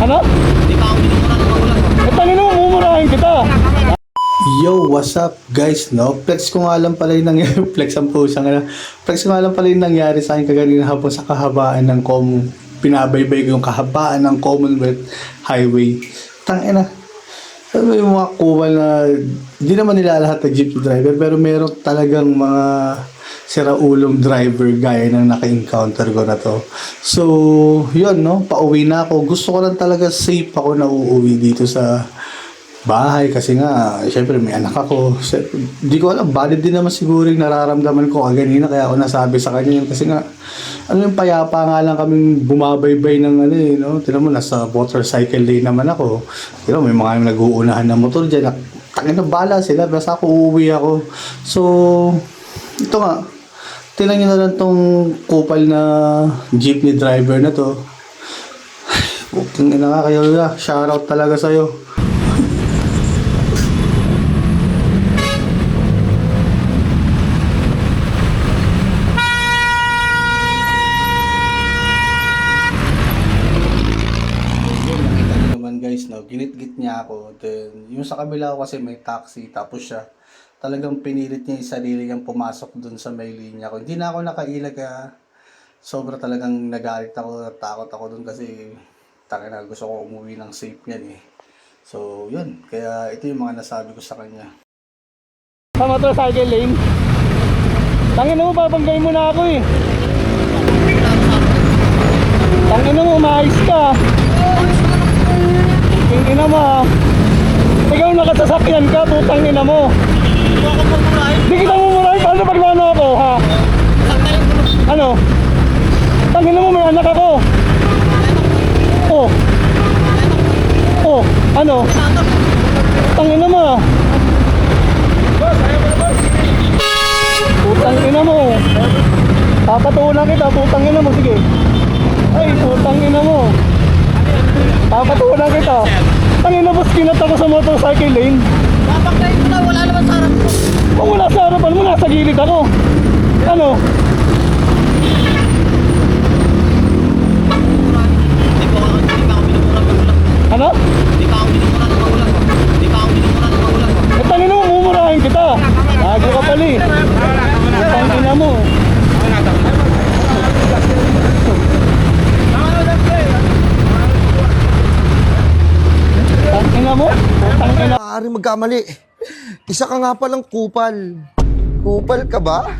Ano? Hindi pa ako minumura ng magulang. Eh, tangin mo, mumurahin kita. Yo, what's up guys, no? Flex ko nga lang pala yung nangyari. Flex ang pusa nga. Flex ko nga lang pala yung nangyari sa akin kaganina hapon sa kahabaan ng pinabaybay ko yung kahabaan ng Commonwealth Highway. Tangina. Alam mo yung mga kuwal na hindi naman nila lahat ng jeep driver pero meron talagang mga siraulong driver gaya ng naka-encounter ko na to. So, yun, no? Pauwi na ako. Gusto ko lang talaga safe ako na uuwi dito sa bahay kasi nga, syempre may anak ako. Hindi ko alam, valid din naman siguro yung nararamdaman ko kaganina kaya ako nasabi sa kanya yun kasi nga, ano yung payapa nga lang kaming bumabaybay ng ano eh, no? Tignan mo, nasa motorcycle lane naman ako. Tignan mo, may mga nag-uunahan ng motor dyan. Tangin na bala sila, basta ako uuwi ako. So, ito nga, tignan nyo na lang tong kupal na jeepney driver na to. Tingnan na nga kayo, shoutout talaga sa'yo. Guys, no, ginit-git niya ako. Then, yung sa kabila ko kasi may taxi, tapos siya, talagang pinilit niya yung sarili niyang pumasok dun sa may linya ko. Hindi na ako nakailag kaya sobra talagang nagalit ako, takot ako dun kasi na gusto ko umuwi ng safe yan eh. So, yun. Kaya ito yung mga nasabi ko sa kanya. Sa motorcycle lane. Tangin mo, babanggay mo na ako eh. Tangin mo, maayos ka. Tingin mo, ikaw nakasasakyan ka, putang ina mo. Hindi ako pagmurahin. Hindi kita mumurahin, paano pag ano ako, ha? Ano? Tangin mo, may anak ako. Oh. Oh, ano? Tangin mo. Putang ina mo. Papatulan kita, putang ina mo, sige. Ay, putang ina mo. Papatulan kita. Tangina boss, kinat ako sa motorcycle lane. Papagdahin ko na, wala naman sa harap ko. Kung wala sa harapan mo, nasa gilid ako. Ano? Hindi pa ako minumura ng magulang. Ano? Hindi pa ako minumura ng magulang. Hindi pa ako minumura ng magulang. Eh, tangina mo, mumurahin kita. Bago ka pala eh. Tangina mo. Tangina mo? Tangina. Maaari magkamali. Isa ka nga palang kupal. Kupal ka ba?